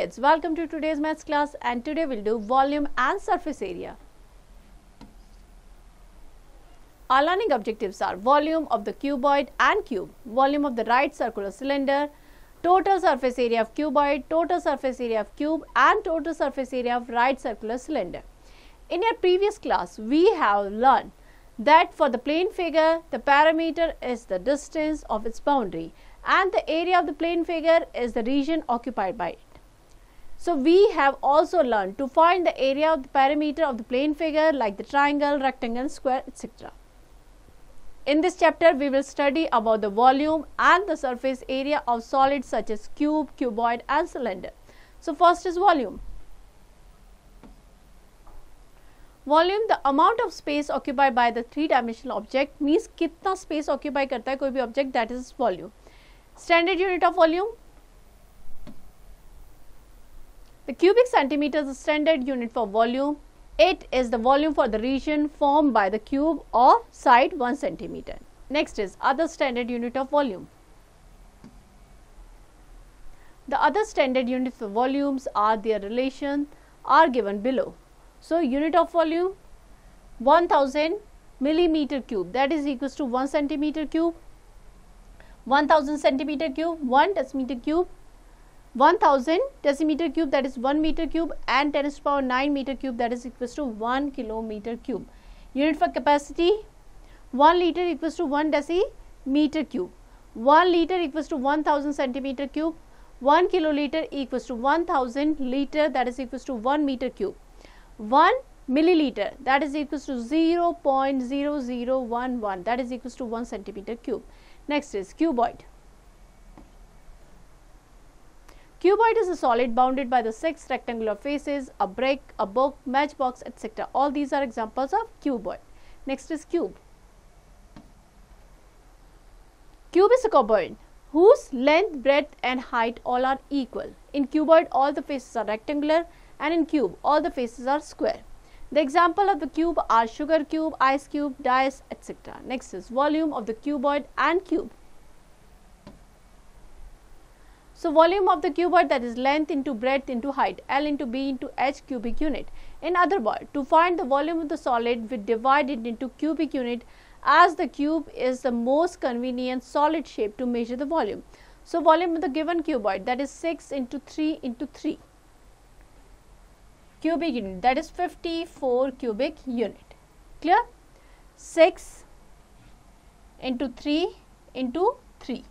kids, welcome to today's maths class, and today we'll do volume and surface area. Our learning objectives are volume of the cuboid and cube, volume of the right circular cylinder, total surface area of cuboid, total surface area of cube, and total surface area of right circular cylinder. In your previous class, we have learned that for the plane figure, the parameter is the distance of its boundary and the area of the plane figure is the region occupied by it. So, we have also learned to find the area of the parameter of the plane figure like the triangle, rectangle, square, etc. In this chapter, we will study about the volume and the surface area of solids such as cube, cuboid and cylinder. So, first is volume. Volume, the amount of space occupied by the three-dimensional object, means कितना space occupy करता है कोई भी object, that is volume. Standard unit of volume. The cubic centimeter is the standard unit for volume. It is the volume for the region formed by the cube or side 1 centimeter. Next is other standard unit of volume. The other standard units for volumes are their relation are given below. So, unit of volume 1000 millimeter cube, that is equals to 1 centimeter cube, 1000 centimeter cube, 1 decimeter cube, 1000 decimeter cube, that is 1 meter cube, and 10 to the power 9 meter cube, that is equals to 1 kilometer cube. Unit for capacity, 1 liter equals to 1 decimeter cube, 1 liter equals to 1000 centimeter cube, 1 kiloliter equals to 1000 liter, that is equals to 1 meter cube, 1 milliliter, that is equals to 0.0011, that is equals to 1 centimeter cube. Next is cuboid. Cuboid is a solid bounded by the 6 rectangular faces, a brick, a book, matchbox, etc. All these are examples of cuboid. Next is cube. Cube is a cuboid whose length, breadth and height all are equal. In cuboid, all the faces are rectangular, and in cube, all the faces are square. The example of the cube are sugar cube, ice cube, dice, etc. Next is volume of the cuboid and cube. So, volume of the cuboid, that is length into breadth into height, L into B into H cubic unit. In other words, to find the volume of the solid, we divide it into cubic unit as the cube is the most convenient solid shape to measure the volume. So, volume of the given cuboid, that is 6 into 3 into 3 cubic unit, that is 54 cubic unit. Clear? 6 into 3 into 3.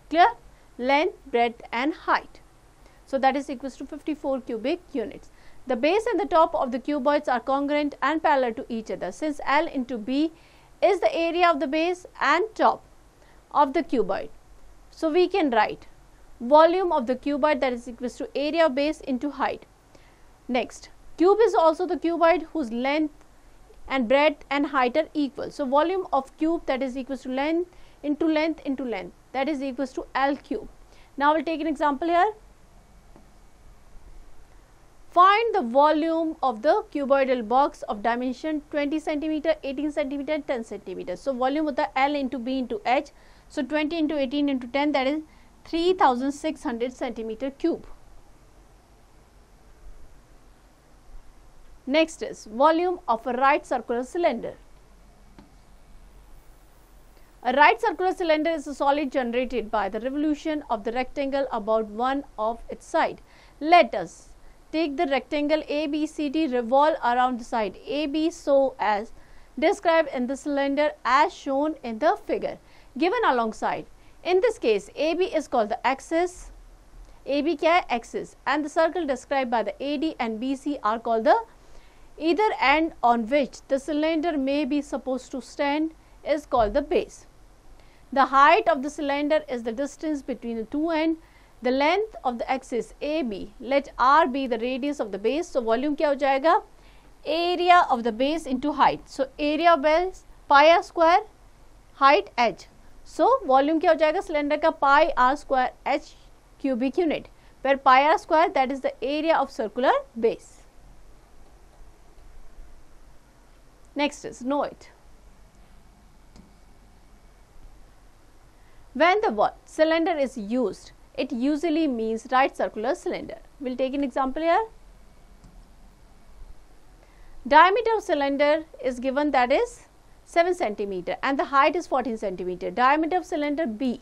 Clear? Length, breadth and height. So, that is equals to 54 cubic units. The base and the top of the cuboids are congruent and parallel to each other, since L into B is the area of the base and top of the cuboid. So, we can write volume of the cuboid, that is equals to area of base into height. Next, cube is also the cuboid whose length and breadth and height are equal. So, volume of cube, that is equals to length into length into length, that is equals to L cube. Now, we will take an example here. Find the volume of the cuboidal box of dimension 20 centimeter, 18 centimeter and 10 centimeter. So, volume of the L into B into H. So, 20 into 18 into 10, that is 3600 centimeter cube. Next is volume of a right circular cylinder. A right circular cylinder is a solid generated by the revolution of the rectangle about one of its side. Let us take the rectangle ABCD, revolve around the side AB so as described in the cylinder as shown in the figure given alongside. In this case, AB is called the axis, AB क्या है axis, and the circle described by the AD and BC are called the either end on which the cylinder may be supposed to stand is called the base. The height of the cylinder is the distance between the two ends. The length of the axis AB, let R be the radius of the base. So, volume क्या हो जाएगा? Area of the base into height. So, area of base pi r square, height h. So, volume क्या हो जाएगा? Cylinder का pi r square h cubic unit, where pi r square, that is the area of circular base. Next is know it. When the word cylinder is used, it usually means right circular cylinder. we'll take an example here. Diameter of cylinder is given, that is 7 centimeter and the height is 14 centimeter. Diameter of cylinder B,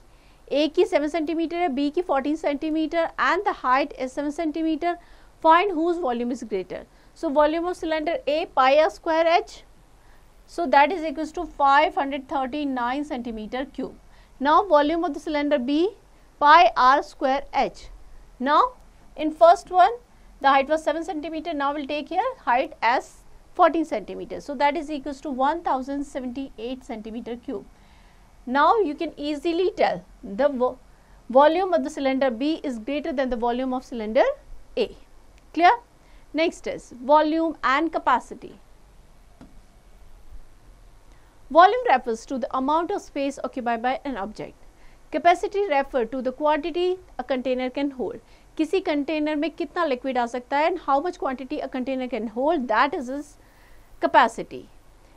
A की 7 centimeter है, B की 14 centimeter and the height is 7 centimeter. Find whose volume is greater. So volume of cylinder A, pi r square h, so that is equals to 539 centimeter cube. Now volume of the cylinder B, pi r square h. Now in first one the height was 7 centimeter, now we'll take here height as 14 centimeters. So that is equals to 1078 centimeter cube. Now you can easily tell the volume of the cylinder B is greater than the volume of cylinder A. Clear? Next is volume and capacity. Volume refers to the amount of space occupied by an object. Capacity refer to the quantity a container can hold. किसी container में कितना liquid आ सकता है, and how much quantity a container can hold, that is its capacity.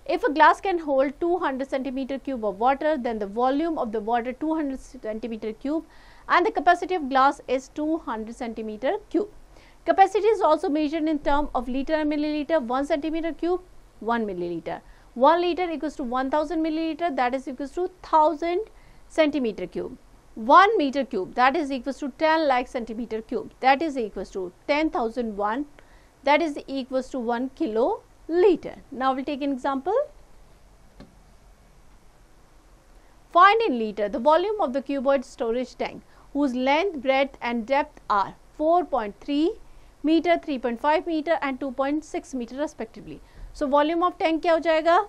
If a glass can hold 200 centimeter cube of water, then the volume of the water 200 centimeter cube and the capacity of glass is 200 centimeter cube. Capacity is also measured in terms of liter and milliliter. 1 centimeter cube, 1 milliliter. 1 liter equals to 1000 milliliter, that is equals to 1000 centimeter cube. 1 meter cube, that is equals to 10 lakh centimeter cube, that is equals to 10,001, that is equals to 1 kiloliter. Now we'll take an example. Find in liter the volume of the cuboid storage tank whose length, breadth and depth are 4.3 meter, 3.5 meter and 2.6 meter respectively. So volume of tank क्या हो जाएगा?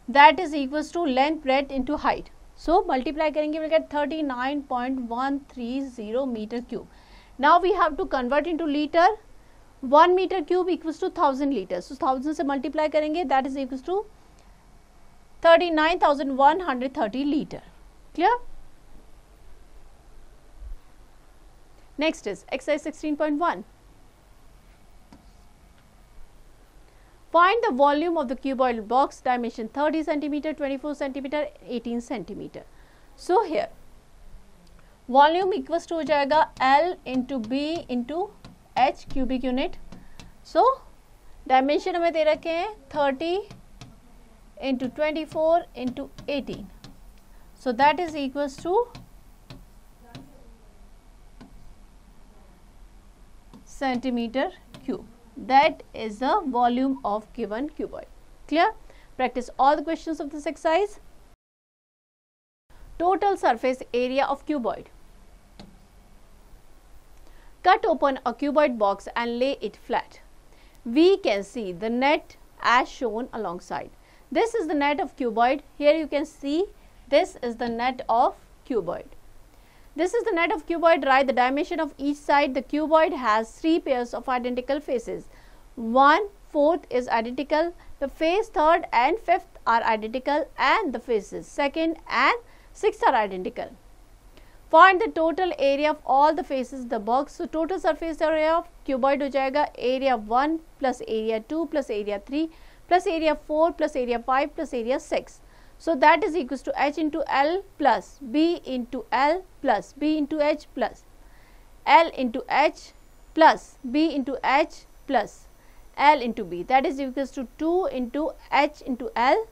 That is equals to length, breadth into height. So multiply करेंगे, we'll get 39.130 meter cube. Now we have to convert into liter. 1 meter cube equals to 1000 liters. So 1000 से multiply करेंगे, that is equals to 39,130 liter. Clear? Next is exercise 16.1. Find the volume of the cuboid box, dimension 30 centimeter, 24 centimeter, 18 centimeter. So here volume equals to हो जाएगा L into B into H cubic unit. So dimension हमें दे रखे हैं 30 into 24 into 18. So that is equals to centimeter cube. That is the volume of given cuboid. Clear? Practice all the questions of this exercise. Total surface area of cuboid. Cut open a cuboid box and lay it flat. We can see the net as shown alongside. This is the net of cuboid. Here you can see this is the net of cuboid. This is the net of cuboid. Write the dimension of each side. The cuboid has 3 pairs of identical faces. 1/4 is identical. The face 3rd and 5th are identical and the faces 2nd and 6th are identical. Find the total area of all the faces of the box. So total surface area of cuboid हो जाएगा area 1 plus area 2 plus area 3 plus area 4 plus area 5 plus area 6. So that is equals to H into L plus B into L plus B into H plus L into H plus B into H plus L into B. That is equals to 2 into H into L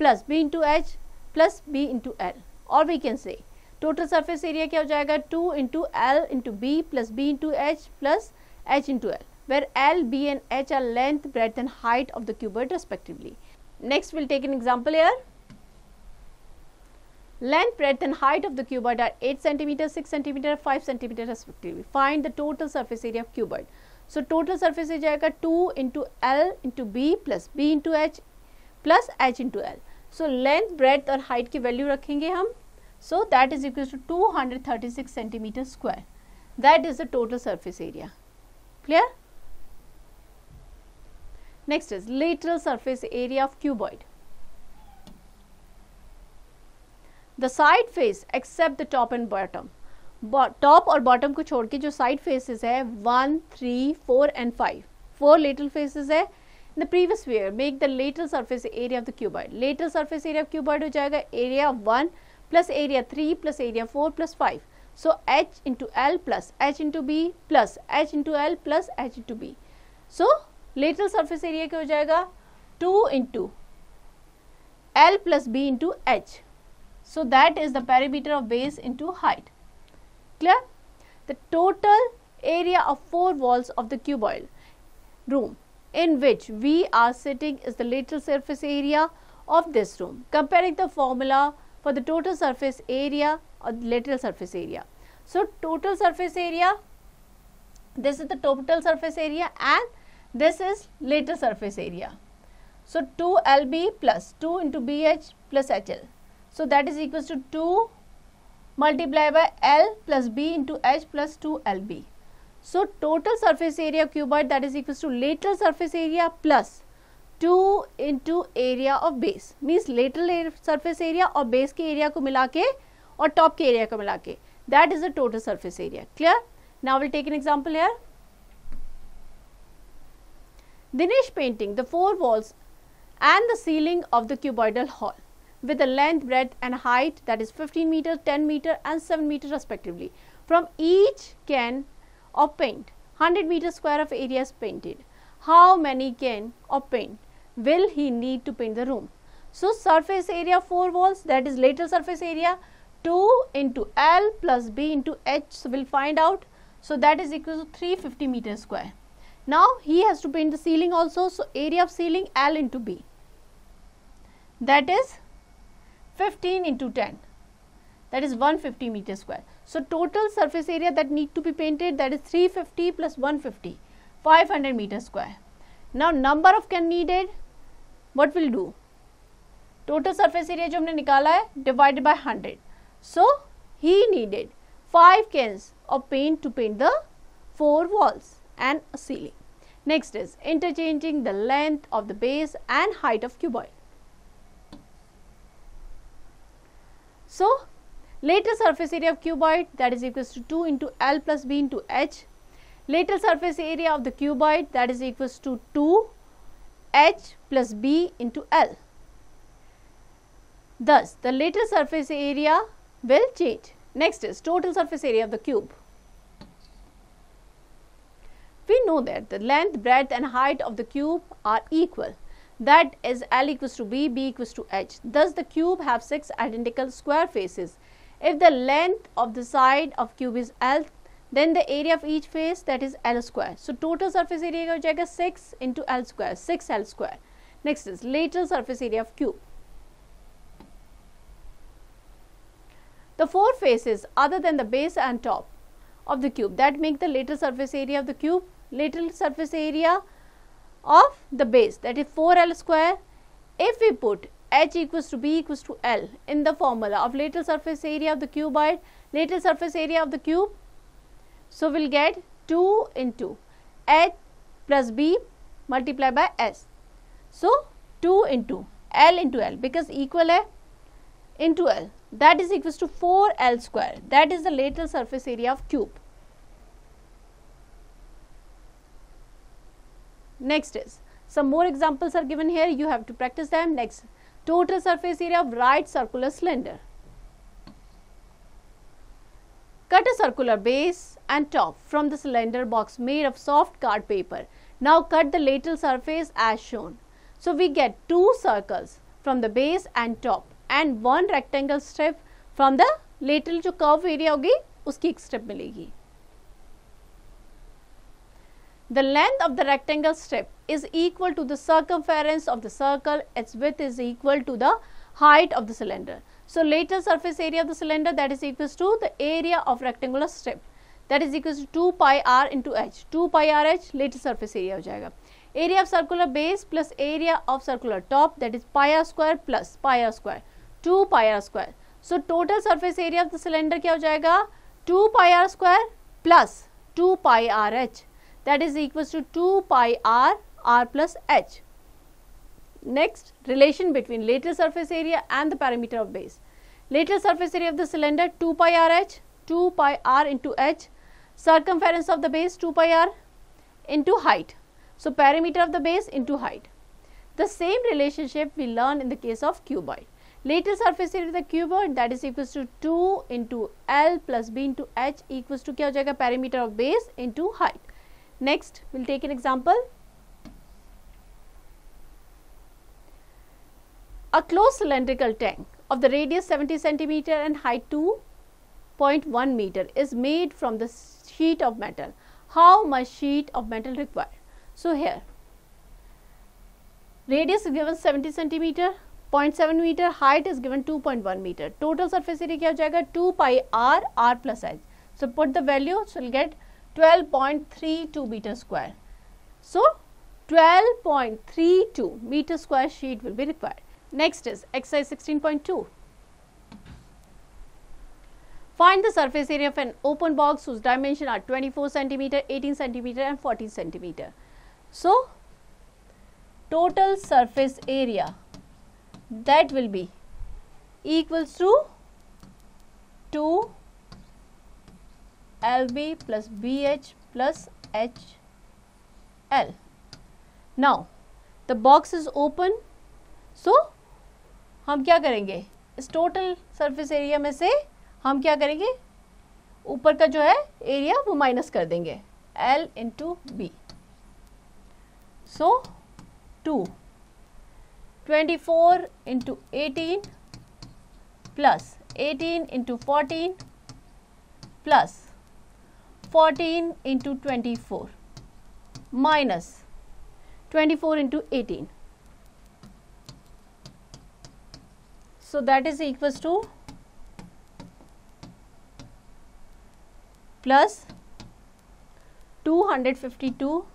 plus B into H plus B into L. Or we can say total surface area क्या हो जाएगा 2 into L into B plus B into H plus H into L, where L, B and H are length, breadth and height of the cuboid respectively. Next we'll take an example here. Length, breadth and height of the cuboid are 8 centimeter, 6 centimeter, 5 centimeter respectively. Find the total surface area of cuboid. So total surface area जाएगा 2 into L into B plus B into H plus H into L. So length, breadth और height की value रखेंगे हम. So that is equal to 236 centimeter square. That is the total surface area. Clear? Next is lateral surface area of cuboid. The side face except the top and bottom. Top और bottom को छोड़ के जो side faces है 1, 3, 4 and 5. 4 lateral faces है. In the previous figure, make the lateral surface area of the cuboid. Lateral surface area of cuboid हो जाएगा area 1 plus area 3 plus area 4 plus 5. So h into L plus h into B plus h into L plus h into B. So lateral surface area क्या हो जाएगा 2 into L plus B into h. So that is the perimeter of base into height. Clear? The total area of 4 walls of the cuboid room in which we are sitting is the lateral surface area of this room. Comparing the formula for the total surface area or lateral surface area. So total surface area, this is the total surface area and this is lateral surface area. So 2LB plus 2 into BH plus HL. So that is equals to 2 multiplied by L plus B into H plus 2LB. So total surface area of cuboid, that is equals to lateral surface area plus 2 into area of base, means lateral surface area और base के area को मिला के और top के area को मिला के, that is the total surface area. Clear? Now we'll take an example here. Dinesh painting the 4 walls and the ceiling of the cuboidal hall with the length, breadth and height, that is 15 meter, 10 meter and 7 meter respectively. From each can of paint, 100 meter square of area is painted. How many can of paint will he need to paint the room? So surface area of 4 walls, that is lateral surface area, 2 into L plus B into H, so we'll find out. So that is equal to 350 meter square. Now he has to paint the ceiling also, so area of ceiling L into B, that is 15 into 10, that is 150 meter square. So total surface area that need to be painted, that is 350 plus 150, 500 meter square. Now number of can needed, what will do? Total surface area जो हमने निकाला है divided by 100. So he needed 5 cans of paint to paint the 4 walls and a ceiling. Next is interchanging the length of the base and height of cuboid. So lateral surface area of cuboid, that is equals to 2 into L plus B into H. Lateral surface area of the cuboid, that is equals to 2 H plus B into L. Thus the lateral surface area will change. Next is total surface area of the cube. We know that the length, breadth and height of the cube are equal. That is L equals to B, B equals to H. Thus the cube have 6 identical square faces. If the length of the side of cube is L, then the area of each face, that is L square. So total surface area हो जाएगा 6 into L square, 6L square. Next is lateral surface area of cube. The 4 faces other than the base and top of the cube that make the lateral surface area of the cube, lateral surface area of the base, that is 4L square. If we put H equals to B equals to L in the formula of lateral surface area of the cuboid, lateral surface area of the cube, so we'll get 2 into H plus B multiplied by S. So 2 into L because equal है into L, that is equals to 4L square. That is the lateral surface area of cube. Next is some more examples are given here, you have to practice them. Next, total surface area of right circular cylinder. Cut a circular base and top from the cylinder box made of soft card paper. Now cut the lateral surface as shown. So we get 2 circles from the base and top and 1 rectangle strip from the lateral जो curve area होगी उसकी एक strip मिलेगी. The length of the rectangle strip is equal to the circumference of the circle. Its width is equal to the height of the cylinder. So lateral surface area of the cylinder, that is equals to the area of rectangular strip, that is equals to 2 pi r into h. 2 pi r h lateral surface area हो जाएगा. Area of circular base plus area of circular top, that is pi r square plus pi r square, 2 pi r square. So total surface area of the cylinder क्या हो जाएगा 2 pi r square plus 2 pi r h, that is equals to 2 pi r plus h. Next, relation between lateral surface area and the perimeter of base. Lateral surface area of the cylinder 2 pi r h, 2 pi r into h, circumference of the base 2 pi r into height. So perimeter of the base into height. The same relationship we learn in the case of cuboid. Lateral surface area of the cuboid, that is equals to 2 into L plus B into H equals to क्या हो जाएगा, perimeter of base into height. Next, we'll take an example. A closed cylindrical tank of the radius 70 centimeter and height 2.1 meter is made from the sheet of metal. How much sheet of metal required? So here, radius is given 70 centimeter, 0.7 meter, height is given 2.1 meter. Total surface area क्या हो जाएगा, 2 pi r, r plus h. So put the value, so we'll get 12.32 meter square. So 12.32 meter square sheet will be required. Next is exercise 16.2. Find the surface area of an open box whose dimensions are 24 centimeter, 18 centimeter and 14 centimeter. So total surface area, that will be equals to 2 LB plus BH plus HL. Now the box is open, so हम क्या करेंगे, इस total surface area में से हम क्या करेंगे, ऊपर का जो है एरिया वो माइनस कर देंगे, L into B. So 24 into 18 plus 18 into 14 plus 14 into 24 minus 24 into 18. So that is equals to plus 252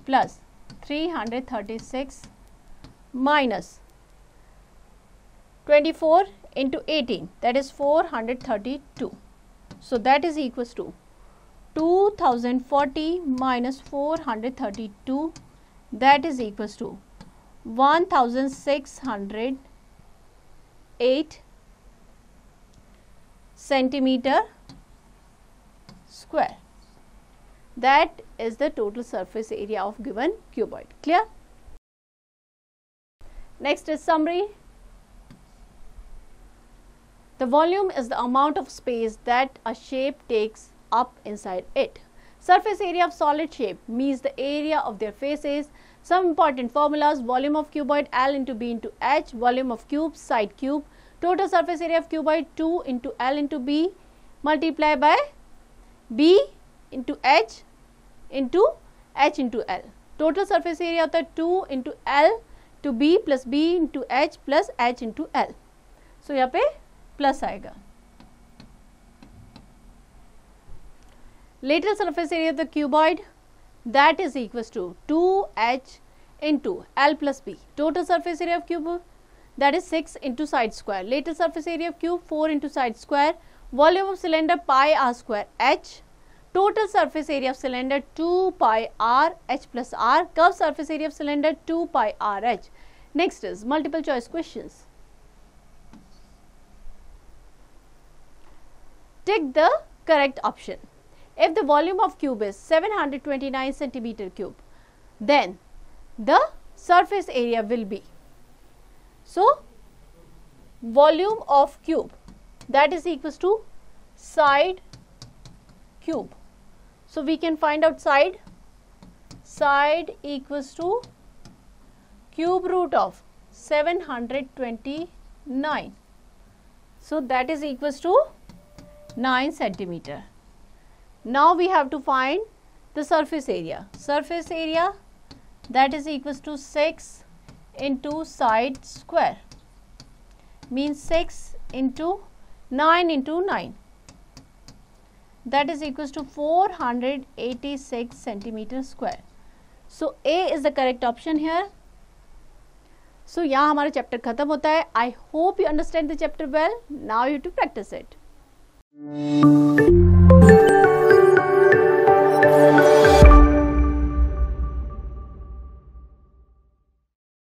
plus 336 minus 24 into 18, that is 432. So that is equals to 2040 minus 432, that is equals to 1608 centimeter square. That is the total surface area of given cuboid. Clear? Next is summary. The volume is the amount of space that a shape takes up inside it. Surface area of solid shape means the area of their faces. Some important formulas: volume of cuboid L into B into H, volume of cube side cube, total surface area of cuboid 2 into L into B multiply by B into H into H into L. Total surface area होता है 2 into L to B plus B into H plus H into L. So यहाँ पे plus आएगा. Lateral surface area of the cuboid, that is equals to 2H into L plus B. Total surface area of cube, that is 6 into side square. Lateral surface area of cube 4 into side square. Volume of cylinder pi r square H. Total surface area of cylinder 2 pi r H plus r. Curved surface area of cylinder 2 pi r H. Next is multiple choice questions. Tick the correct option. If the volume of cube is 729 centimeter cube, then the surface area will be, so volume of cube, that is equals to side cube. So we can find out side equals to cube root of 729. So that is equals to 9 centimeter. Now we have to find the surface area. Surface area, that is equals to 6 into side square, means 6 into 9 into 9, that is equals to 486 centimeter square. So A is the correct option here. So यहाँ हमारा chapter खत्म होता है. I hope you understand the chapter well. Now you have to practice it.